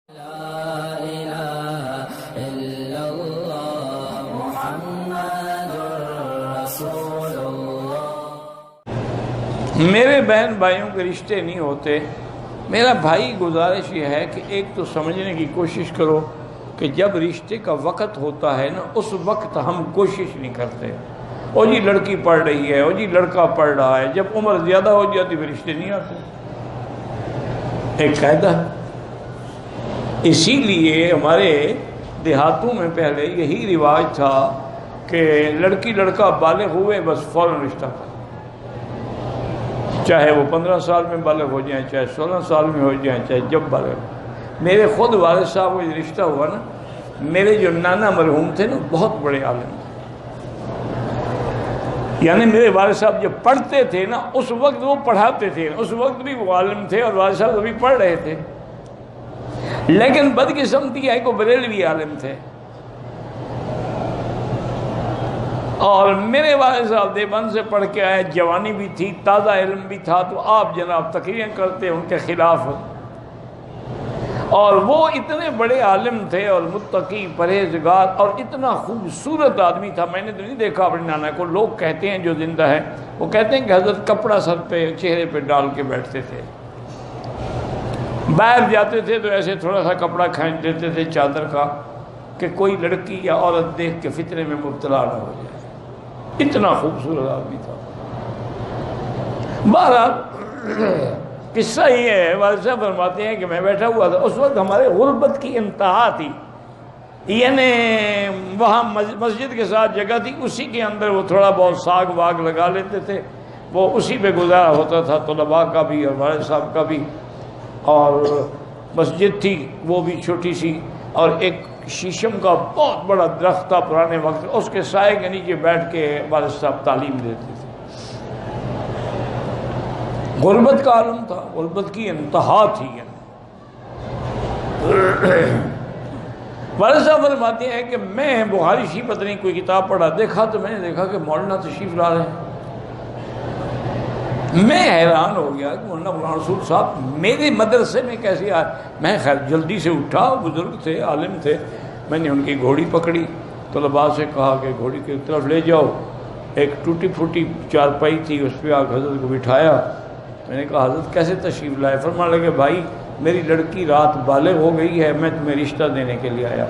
میرے بہن بھائیوں کے رشتے نہیں ہوتے. میرا بھائی گزارش یہ ہے کہ ایک تو سمجھنے کی کوشش کرو کہ جب رشتے کا وقت ہوتا ہے نا اس وقت ہم کوشش نہیں کرتے. او جی لڑکی پڑھ رہی ہے, او جی لڑکا پڑھ رہا ہے, جب عمر زیادہ ہو جاتی پھر رشتے نہیں آتے. ایک قاعدہ ہے. اسی لیے ہمارے دیہاتوں میں پہلے یہی رواج تھا کہ لڑکی لڑکا بالغ ہوئے بس فوراً رشتہ کرو, چاہے وہ 15 سال میں بالغ ہو جائیں, چاہے 16 سال میں ہو جائیں, چاہے جب بالغ ہو. میرے خود والد صاحب کا رشتہ ہوا نا, میرے جو نانا مرحوم تھے نا بہت بڑے عالم تھے. یعنی میرے والد صاحب جب پڑھتے تھے نا اس وقت وہ پڑھاتے تھے, اس وقت بھی وہ عالم تھے اور والد صاحب ابھی پڑھ رہے تھے. لیکن بدقسمتی ہے کہ بریلوی عالم تھے اور میرے والد صاحب دیوبند سے پڑھ کے آئے, جوانی بھی تھی, تازہ علم بھی تھا, تو آپ جناب تقریریں کرتے ان کے خلاف. اور وہ اتنے بڑے عالم تھے اور متقی پرہیزگار اور اتنا خوبصورت آدمی تھا. میں نے تو نہیں دیکھا اپنے نانا کو, لوگ کہتے ہیں جو زندہ ہے وہ کہتے ہیں کہ حضرت کپڑا سر پہ چہرے پہ ڈال کے بیٹھتے تھے, باہر جاتے تھے تو ایسے تھوڑا سا کپڑا کھینچ دیتے تھے چادر کا کہ کوئی لڑکی یا عورت دیکھ کے فتنے میں مبتلا نہ ہو جائے. اتنا خوبصورت آدمی تھا. بہرحال قصہ یہ ہے, والد صاحب فرماتے ہیں کہ میں بیٹھا ہوا تھا, اس وقت ہمارے غربت کی انتہا تھی. یعنی وہاں مسجد کے ساتھ جگہ تھی, اسی کے اندر وہ تھوڑا بہت ساگ واگ لگا لیتے تھے, وہ اسی پہ گزارا ہوتا تھا, طلباء کا بھی اور والد صاحب کا بھی. اور مسجد تھی وہ بھی چھوٹی سی, اور ایک شیشم کا بہت بڑا درخت تھا پرانے وقت, اس کے سائے کے نیچے بیٹھ کے والد صاحب تعلیم دیتے تھے. غربت کا عالم تھا, غربت کی انتہا تھی. والد صاحب فرماتے ہیں کہ میں بخاری شریف پتہ نہیں کوئی کتاب پڑھا, دیکھا تو میں نے دیکھا کہ مولانا تشریف لا رہے ہیں. میں حیران ہو گیا کہ مولانا غلام رسول صاحب میرے مدرسے میں کیسے آئے. میں خیر جلدی سے اٹھا, بزرگ تھے, عالم تھے, میں نے ان کی گھوڑی پکڑی, طلباء سے کہا کہ گھوڑی کی طرف لے جاؤ. ایک ٹوٹی پھوٹی چارپائی تھی, اس پہ آ کے حضرت کو بٹھایا. میں نے کہا حضرت کیسے تشریف لائے؟ فرمانے لگے بھائی میری لڑکی رات بالغ ہو گئی ہے, میں تمہیں رشتہ دینے کے لیے آیا.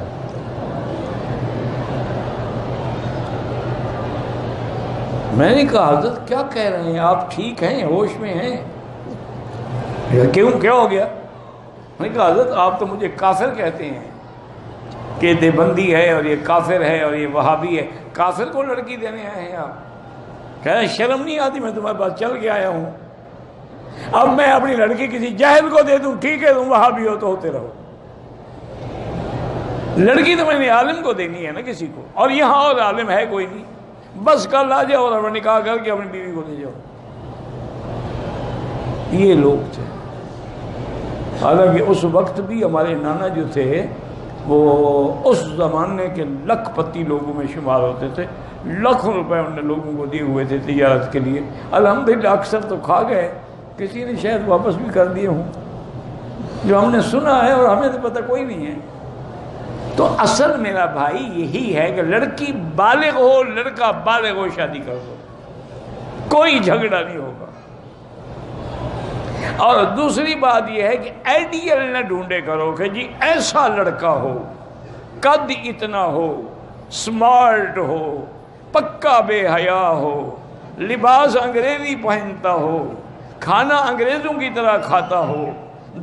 میں نے کہا حضرت کیا کہہ رہے ہیں آپ, ٹھیک ہیں, ہوش میں ہیں؟ کیوں, کیا ہو گیا؟ میں نے کہا حضرت آپ تو مجھے کافر کہتے ہیں کہ دیوبندی ہے اور یہ کافر ہے اور یہ وہابی ہے, کافر کو لڑکی دینے آئے ہیں آپ؟ کہہ رہے ہیں شرم نہیں آتی, میں تمہارے پاس چل کے آیا ہوں, اب میں اپنی لڑکی کسی جاہل کو دے دوں, ٹھیک ہے تم وہابی ہو تو ہوتے رہو. لڑکی تو میں نے عالم کو دینی ہے نا کسی کو, اور یہاں اور عالم ہے کوئی نہیں, بس کل آ جاؤ اور نکاح کر کے اپنی بیوی کو لے جاؤ. یہ لوگ تھے. حالانکہ اس وقت بھی ہمارے نانا جو تھے وہ اس زمانے کے لکھ پتی لوگوں میں شمار ہوتے تھے, لاکھوں روپے انہوں نے لوگوں کو دیے ہوئے تھے تجارت کے لیے. الحمدللہ اکثر تو کھا گئے, کسی نے شاید واپس بھی کر دیے ہوں, جو ہم نے سنا ہے, اور ہمیں تو پتہ کوئی نہیں ہے. تو اصل میرا بھائی یہی ہے کہ لڑکی بالغ ہو, لڑکا بالغ ہو, شادی کر دو, کوئی جھگڑا نہیں ہوگا. اور دوسری بات یہ ہے کہ آئیڈیل نہ ڈھونڈے کرو کہ جی ایسا لڑکا ہو, قد اتنا ہو, سمارٹ ہو, پکا بے حیا ہو, لباس انگریزی پہنتا ہو, کھانا انگریزوں کی طرح کھاتا ہو,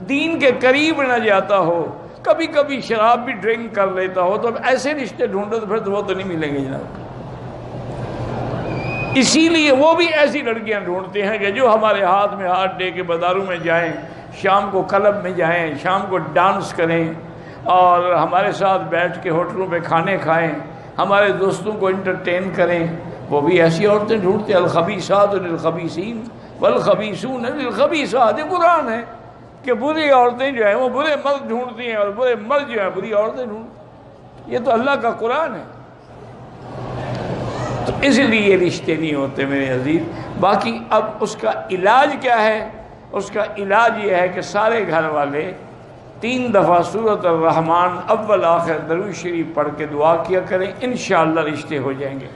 دین کے قریب نہ جاتا ہو, کبھی کبھی شراب بھی ڈرنک کر لیتا ہو. تو اب ایسے رشتے ڈھونڈو تو پھر تو وہ تو نہیں ملیں گے جناب. اسی لیے وہ بھی ایسی لڑکیاں ڈھونڈتے ہیں کہ جو ہمارے ہاتھ میں ہاتھ دے کے بازاروں میں جائیں, شام کو کلب میں جائیں, شام کو ڈانس کریں, اور ہمارے ساتھ بیٹھ کے ہوٹلوں پہ کھانے کھائیں, ہمارے دوستوں کو انٹرٹین کریں. وہ بھی ایسی عورتیں ڈھونڈتے ہیں. الخبیثات للخبیثین والخبیثون للخبیثات. یہ قرآن ہے کہ بری عورتیں جو ہیں وہ برے مرد ڈھونڈتی ہیں, اور برے مرد جو ہیں بری عورتیں ڈھونڈتی. یہ تو اللہ کا قرآن ہے. تو اس لیے یہ رشتے نہیں ہوتے میرے عزیز. باقی اب اس کا علاج کیا ہے؟ اس کا علاج یہ ہے کہ سارے گھر والے 3 دفعہ سورۃ الرحمن اول آخر درود شریف پڑھ کے دعا کیا کریں، انشاءاللہ رشتے ہو جائیں گے۔